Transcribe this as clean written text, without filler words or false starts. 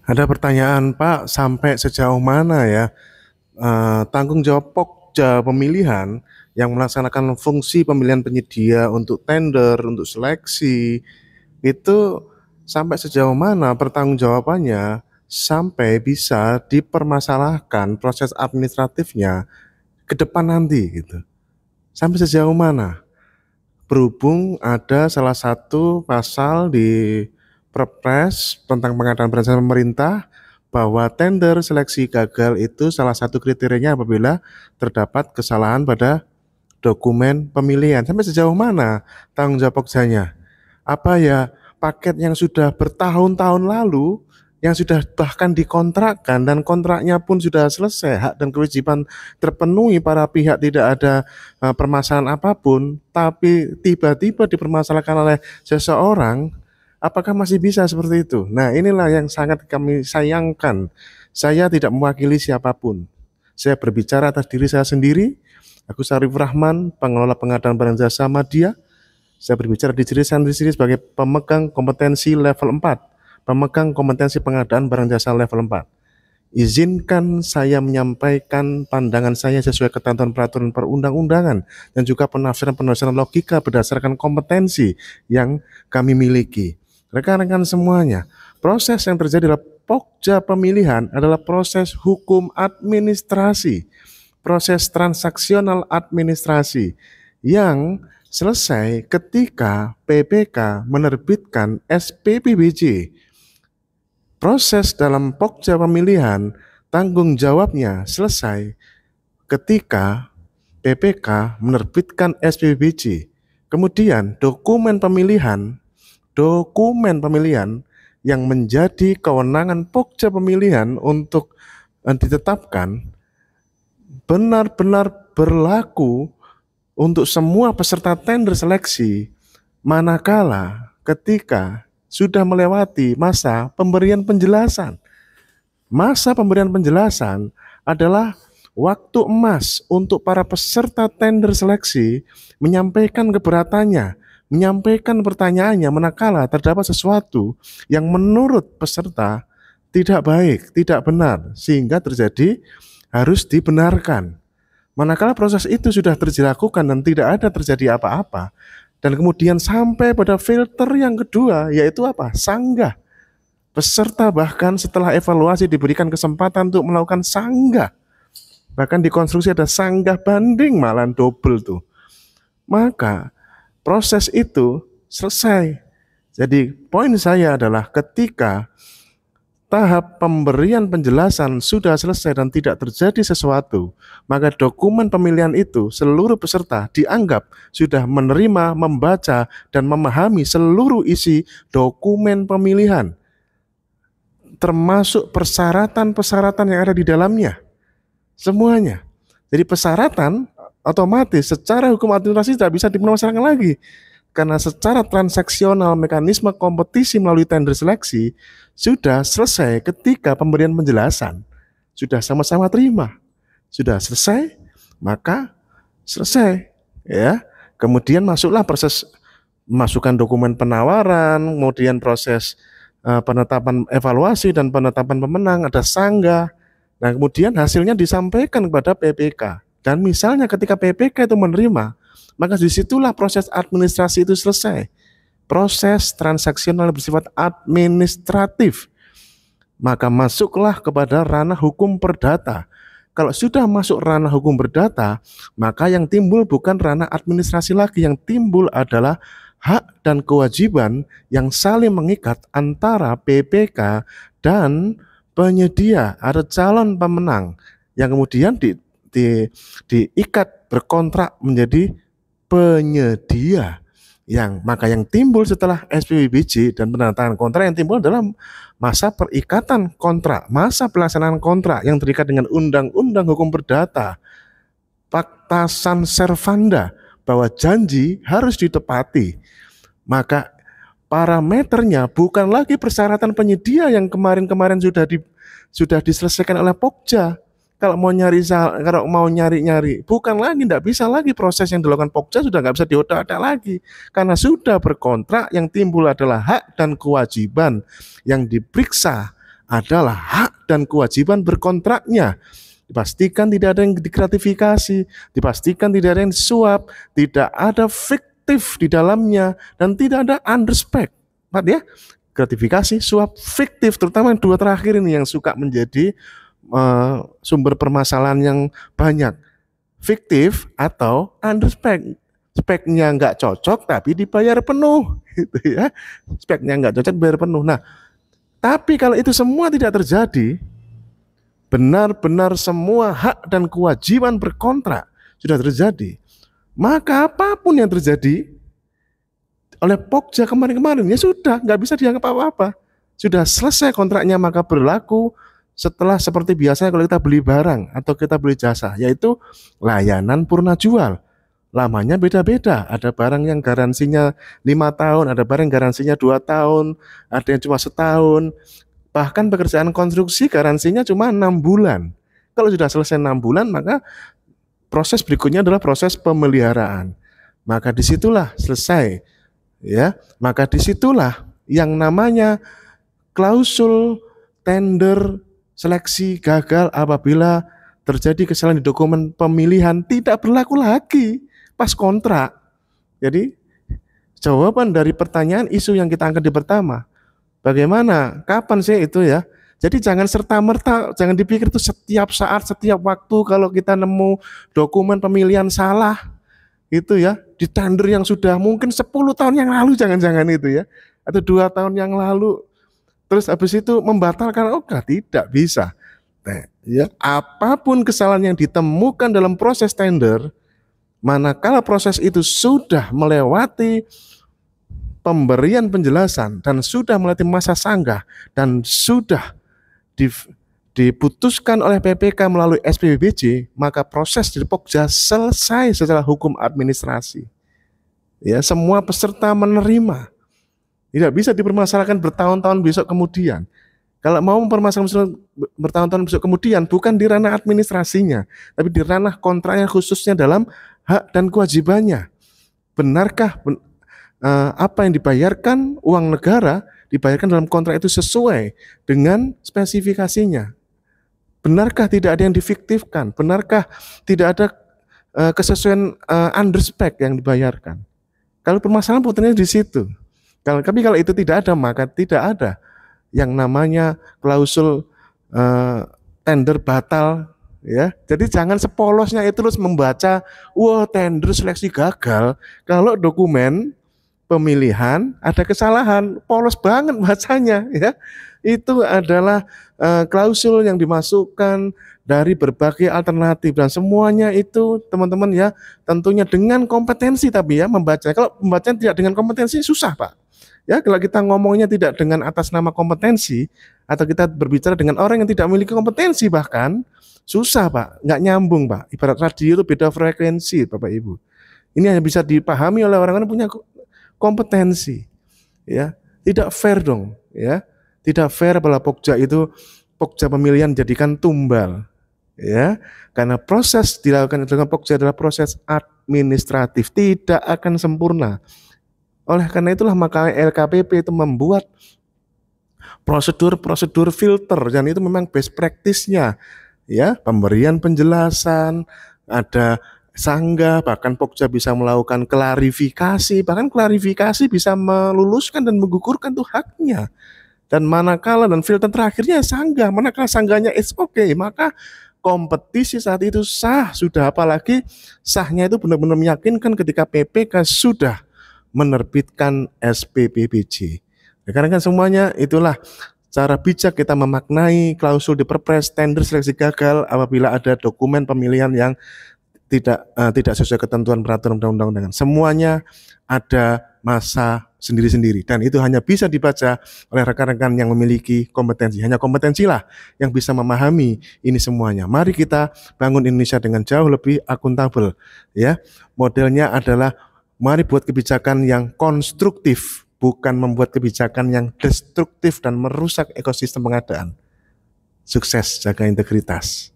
Ada pertanyaan, Pak, sampai sejauh mana ya tanggung jawab Pokja pemilihan yang melaksanakan fungsi pemilihan penyedia untuk tender, untuk seleksi, itu sampai sejauh mana pertanggungjawabannya sampai bisa dipermasalahkan proses administratifnya ke depan nanti gitu. Sampai sejauh mana? Berhubung ada salah satu pasal di Perpres tentang pengadaan barang jasa pemerintah bahwa tender seleksi gagal itu salah satu kriterianya apabila terdapat kesalahan pada dokumen pemilihan. Sampai sejauh mana tanggung jawab Pokjanya? Apa ya paket yang sudah bertahun-tahun lalu yang sudah bahkan dikontrakkan dan kontraknya pun sudah selesai, hak dan kewajiban terpenuhi, para pihak tidak ada permasalahan apapun, tapi tiba-tiba dipermasalahkan oleh seseorang, apakah masih bisa seperti itu? Nah, inilah yang sangat kami sayangkan. Saya tidak mewakili siapapun. Saya berbicara atas diri saya sendiri. Aku Syarif Rahman, pengelola pengadaan barang jasa Madya. Saya berbicara di diri saya sendiri sebagai pemegang kompetensi level 4, pemegang kompetensi pengadaan barang jasa level 4. Izinkan saya menyampaikan pandangan saya sesuai ketentuan peraturan perundang-undangan dan juga penafsiran-penafsiran logika berdasarkan kompetensi yang kami miliki. Rekan-rekan semuanya, proses yang terjadi adalah Pokja pemilihan adalah proses hukum administrasi, proses transaksional administrasi yang selesai ketika PPK menerbitkan SPPBJ. Proses dalam Pokja pemilihan tanggung jawabnya selesai ketika PPK menerbitkan SPPBJ. Kemudian dokumen pemilihan yang menjadi kewenangan Pokja pemilihan untuk ditetapkan benar-benar berlaku untuk semua peserta tender seleksi, manakala ketika sudah melewati masa pemberian penjelasan. Masa pemberian penjelasan adalah waktu emas untuk para peserta tender seleksi menyampaikan keberatannya, menyampaikan pertanyaannya manakala terdapat sesuatu yang menurut peserta tidak baik, tidak benar, sehingga terjadi harus dibenarkan. Manakala proses itu sudah dilakukan dan tidak ada terjadi apa-apa, dan kemudian sampai pada filter yang kedua, yaitu apa? Sanggah. Peserta bahkan setelah evaluasi diberikan kesempatan untuk melakukan sanggah. Bahkan dikonstruksi ada sanggah banding, malah double tuh. Maka proses itu selesai. Jadi poin saya adalah ketika tahap pemberian penjelasan sudah selesai dan tidak terjadi sesuatu, maka dokumen pemilihan itu seluruh peserta dianggap sudah menerima, membaca, dan memahami seluruh isi dokumen pemilihan, termasuk persyaratan-persyaratan yang ada di dalamnya, semuanya. Jadi persyaratan otomatis secara hukum administrasi tidak bisa dipermasalahkan lagi. Karena secara transaksional mekanisme kompetisi melalui tender seleksi sudah selesai ketika pemberian penjelasan. Sudah sama-sama terima. Sudah selesai, maka selesai. Ya. Kemudian masuklah proses masukkan dokumen penawaran, kemudian proses penetapan evaluasi dan penetapan pemenang, ada sanggah. Nah, kemudian hasilnya disampaikan kepada PPK. Dan misalnya ketika PPK itu menerima, maka disitulah proses administrasi itu selesai. Proses transaksional bersifat administratif. Maka masuklah kepada ranah hukum perdata. Kalau sudah masuk ranah hukum perdata, maka yang timbul bukan ranah administrasi lagi. Yang timbul adalah hak dan kewajiban yang saling mengikat antara PPK dan penyedia. Ada calon pemenang yang kemudian diikat berkontrak menjadi penyedia, maka yang timbul setelah SPPBJ dan penandatangan kontrak yang timbul adalah masa perikatan kontrak, masa pelaksanaan kontrak yang terikat dengan undang-undang hukum perdata, Pacta Sunt Servanda, bahwa janji harus ditepati. Maka parameternya bukan lagi persyaratan penyedia yang kemarin-kemarin sudah diselesaikan oleh Pokja. Kalau mau nyari, bukan lagi, tidak bisa lagi proses yang dilakukan Pokja sudah nggak bisa diodak-adak lagi, karena sudah berkontrak. Yang timbul adalah hak dan kewajiban yang diperiksa adalah hak dan kewajiban berkontraknya. Dipastikan tidak ada yang digratifikasi, dipastikan tidak ada yang suap, tidak ada fiktif di dalamnya, dan tidak ada underspec. Ya, gratifikasi, suap, fiktif, terutama yang dua terakhir ini yang suka menjadi sumber permasalahan yang banyak. Fiktif atau underspec. Speknya nggak cocok tapi dibayar penuh, gitu ya. Speknya nggak cocok bayar penuh. Nah, tapi kalau itu semua tidak terjadi, benar-benar semua hak dan kewajiban berkontrak sudah terjadi, maka apapun yang terjadi oleh Pokja kemarin-kemarin ya sudah nggak bisa dianggap apa-apa. Sudah selesai kontraknya, maka berlaku setelah seperti biasanya kalau kita beli barang atau kita beli jasa, yaitu layanan purna jual. Lamanya beda-beda, ada barang yang garansinya 5 tahun, ada barang yang garansinya 2 tahun, ada yang cuma setahun. Bahkan pekerjaan konstruksi garansinya cuma 6 bulan. Kalau sudah selesai 6 bulan, maka proses berikutnya adalah proses pemeliharaan. Maka disitulah selesai, ya. Maka disitulah yang namanya klausul tender seleksi gagal apabila terjadi kesalahan di dokumen pemilihan tidak berlaku lagi pas kontrak. Jadi jawaban dari pertanyaan isu yang kita angkat di pertama, bagaimana? Kapan sih itu ya? Jadi jangan serta-merta, jangan dipikir itu setiap saat, setiap waktu kalau kita nemu dokumen pemilihan salah, itu ya, di tender yang sudah mungkin 10 tahun yang lalu, jangan-jangan itu ya, atau 2 tahun yang lalu, terus habis itu membatalkan, tidak bisa. Nah, ya, apapun kesalahan yang ditemukan dalam proses tender, manakala proses itu sudah melewati pemberian penjelasan dan sudah melewati masa sanggah dan sudah diputuskan oleh PPK melalui SPBBJ, maka proses dari Pokja selesai secara hukum administrasi. Ya, semua peserta menerima. Tidak bisa dipermasalahkan bertahun-tahun besok kemudian. Kalau mau mempermasalahkan bertahun-tahun besok kemudian, bukan di ranah administrasinya, tapi di ranah kontraknya khususnya dalam hak dan kewajibannya. Benarkah apa yang dibayarkan uang negara dibayarkan dalam kontrak itu sesuai dengan spesifikasinya? Benarkah tidak ada yang difiktifkan? Benarkah tidak ada kesesuaian underspec yang dibayarkan? Kalau permasalahan putarnya di situ. Tapi kalau itu tidak ada, maka tidak ada yang namanya klausul tender batal, ya. Jadi jangan sepolosnya itu terus membaca, wah tender seleksi gagal, kalau dokumen pemilihan ada kesalahan, polos banget bacanya, ya. Itu adalah klausul yang dimasukkan dari berbagai alternatif dan semuanya itu teman-teman ya tentunya dengan kompetensi, tapi ya membaca. Kalau membaca tidak dengan kompetensi susah, Pak. Ya, kalau kita ngomongnya tidak dengan atas nama kompetensi atau kita berbicara dengan orang yang tidak memiliki kompetensi bahkan susah, Pak. Nggak nyambung, Pak. Ibarat radio itu beda frekuensi, Bapak Ibu. Ini hanya bisa dipahami oleh orang-orang yang punya kompetensi, ya. Tidak fair dong, ya. Tidak fair apabila Pokja pemilihan jadikan tumbal, ya. Karena proses dilakukan dengan Pokja adalah proses administratif, tidak akan sempurna. Oleh karena itulah maka LKPP itu membuat prosedur-prosedur filter dan itu memang best practice-nya, ya. Pemberian penjelasan, ada sanggah, bahkan Pokja bisa melakukan klarifikasi, bahkan klarifikasi bisa meluluskan dan menggugurkan tuh haknya. Dan manakala dan filter terakhirnya sanggah, manakala sanggahnya it's okay, maka kompetisi saat itu sah sudah, apalagi sahnya itu benar-benar meyakinkan ketika PPK sudah menerbitkan SPPBJ. Karena kan semuanya itulah cara bijak kita memaknai klausul di Perpres tender seleksi gagal apabila ada dokumen pemilihan yang tidak sesuai ketentuan peraturan undang-undangan. Semuanya ada masa sendiri-sendiri dan itu hanya bisa dibaca oleh rekan-rekan yang memiliki kompetensi. Hanya kompetensilah yang bisa memahami ini semuanya. Mari kita bangun Indonesia dengan jauh lebih akuntabel, ya. Modelnya adalah mari buat kebijakan yang konstruktif, bukan membuat kebijakan yang destruktif dan merusak ekosistem pengadaan. Sukses, jaga integritas.